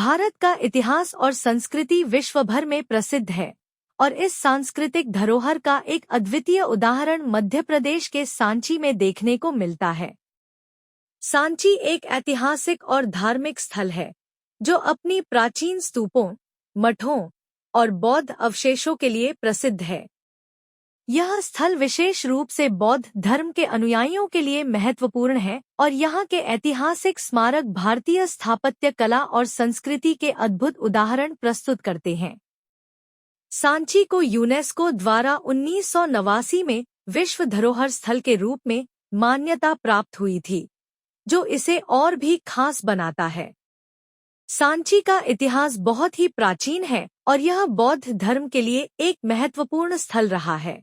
भारत का इतिहास और संस्कृति विश्व भर में प्रसिद्ध है और इस सांस्कृतिक धरोहर का एक अद्वितीय उदाहरण मध्य प्रदेश के सांची में देखने को मिलता है। सांची एक ऐतिहासिक और धार्मिक स्थल है जो अपनी प्राचीन स्तूपों, मठों और बौद्ध अवशेषों के लिए प्रसिद्ध है। यह स्थल विशेष रूप से बौद्ध धर्म के अनुयायियों के लिए महत्वपूर्ण है और यहाँ के ऐतिहासिक स्मारक भारतीय स्थापत्य कला और संस्कृति के अद्भुत उदाहरण प्रस्तुत करते हैं। सांची को यूनेस्को द्वारा 1989 में विश्व धरोहर स्थल के रूप में मान्यता प्राप्त हुई थी, जो इसे और भी खास बनाता है। सांची का इतिहास बहुत ही प्राचीन है और यह बौद्ध धर्म के लिए एक महत्वपूर्ण स्थल रहा है।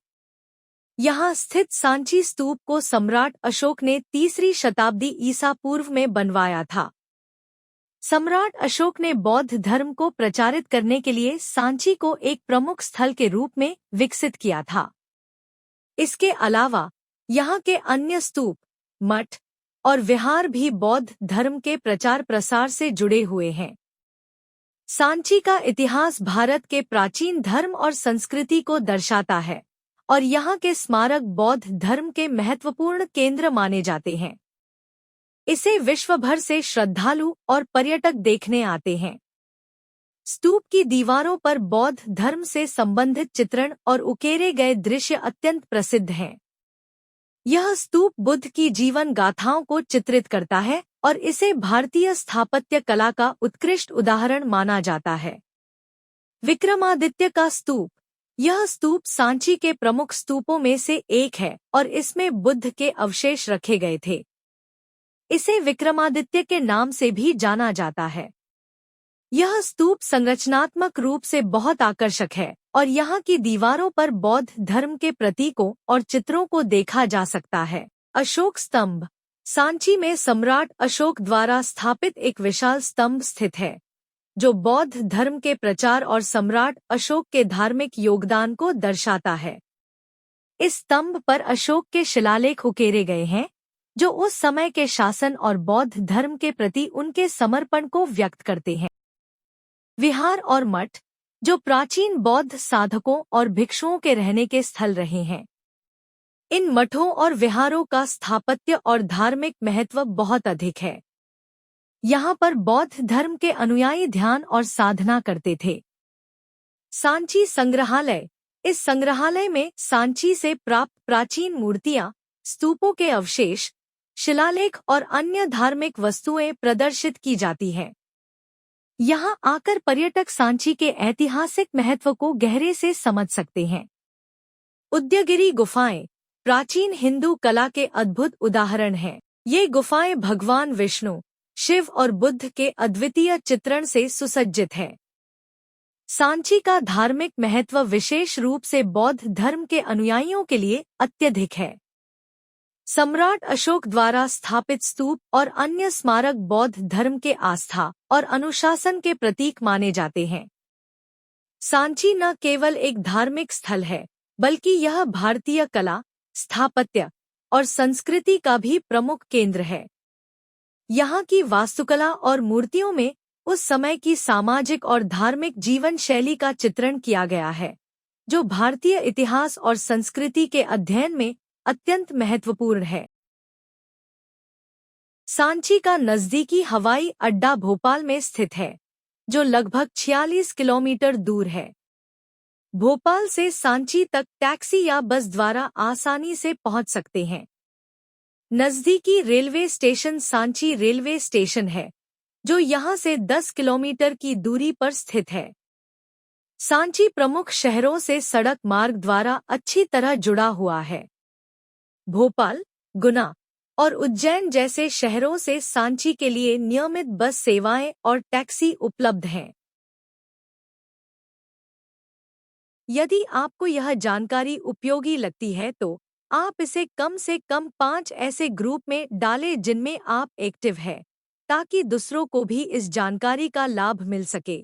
यहाँ स्थित सांची स्तूप को सम्राट अशोक ने 3री शताब्दी ईसा पूर्व में बनवाया था। सम्राट अशोक ने बौद्ध धर्म को प्रचारित करने के लिए सांची को एक प्रमुख स्थल के रूप में विकसित किया था। इसके अलावा यहाँ के अन्य स्तूप, मठ और विहार भी बौद्ध धर्म के प्रचार प्रसार से जुड़े हुए हैं। सांची का इतिहास भारत के प्राचीन धर्म और संस्कृति को दर्शाता है और यहाँ के स्मारक बौद्ध धर्म के महत्वपूर्ण केंद्र माने जाते हैं। इसे विश्व भर से श्रद्धालु और पर्यटक देखने आते हैं। स्तूप की दीवारों पर बौद्ध धर्म से संबंधित चित्रण और उकेरे गए दृश्य अत्यंत प्रसिद्ध हैं। यह स्तूप बुद्ध की जीवन गाथाओं को चित्रित करता है और इसे भारतीय स्थापत्य कला का उत्कृष्ट उदाहरण माना जाता है। विक्रमादित्य का स्तूप, यह स्तूप सांची के प्रमुख स्तूपों में से एक है और इसमें बुद्ध के अवशेष रखे गए थे। इसे विक्रमादित्य के नाम से भी जाना जाता है। यह स्तूप संरचनात्मक रूप से बहुत आकर्षक है और यहाँ की दीवारों पर बौद्ध धर्म के प्रतीकों और चित्रों को देखा जा सकता है। अशोक स्तंभ, सांची में सम्राट अशोक द्वारा स्थापित एक विशाल स्तंभ स्थित है, जो बौद्ध धर्म के प्रचार और सम्राट अशोक के धार्मिक योगदान को दर्शाता है। इस स्तंभ पर अशोक के शिलालेख उकेरे गए हैं, जो उस समय के शासन और बौद्ध धर्म के प्रति उनके समर्पण को व्यक्त करते हैं। विहार और मठ, जो प्राचीन बौद्ध साधकों और भिक्षुओं के रहने के स्थल रहे हैं। इन मठों और विहारों का स्थापत्य और धार्मिक महत्व बहुत अधिक है। यहाँ पर बौद्ध धर्म के अनुयायी ध्यान और साधना करते थे। सांची संग्रहालय, इस संग्रहालय में सांची से प्राप्त प्राचीन मूर्तियां, स्तूपों के अवशेष, शिलालेख और अन्य धार्मिक वस्तुएं प्रदर्शित की जाती हैं। यहाँ आकर पर्यटक सांची के ऐतिहासिक महत्व को गहरे से समझ सकते हैं। उदयगिरि गुफाएं, प्राचीन हिंदू कला के अद्भुत उदाहरण हैं। ये गुफाएं भगवान विष्णु, शिव और बुद्ध के अद्वितीय चित्रण से सुसज्जित है। सांची का धार्मिक महत्व विशेष रूप से बौद्ध धर्म के अनुयायियों के लिए अत्यधिक है। सम्राट अशोक द्वारा स्थापित स्तूप और अन्य स्मारक बौद्ध धर्म के आस्था और अनुशासन के प्रतीक माने जाते हैं। सांची न केवल एक धार्मिक स्थल है, बल्कि यह भारतीय कला, स्थापत्य और संस्कृति का भी प्रमुख केंद्र है। यहाँ की वास्तुकला और मूर्तियों में उस समय की सामाजिक और धार्मिक जीवन शैली का चित्रण किया गया है, जो भारतीय इतिहास और संस्कृति के अध्ययन में अत्यंत महत्वपूर्ण है। सांची का नजदीकी हवाई अड्डा भोपाल में स्थित है, जो लगभग 46 किलोमीटर दूर है। भोपाल से सांची तक टैक्सी या बस द्वारा आसानी से पहुंच सकते हैं। नजदीकी railway station Sanchi railway station है, जो यहां से 10 किलोमीटर की दूरी पर स्थित है। सांची प्रमुख शहरों से सड़क मार्ग द्वारा अच्छी तरह जुड़ा हुआ है। भोपाल, गुना और उज्जैन जैसे शहरों से सांची के लिए नियमित बस सेवाएं और टैक्सी उपलब्ध हैं। यदि आपको यह जानकारी उपयोगी लगती है तो आप इसे कम से कम 5 ऐसे ग्रुप में डालें जिनमें आप एक्टिव हैं, ताकि दूसरों को भी इस जानकारी का लाभ मिल सके।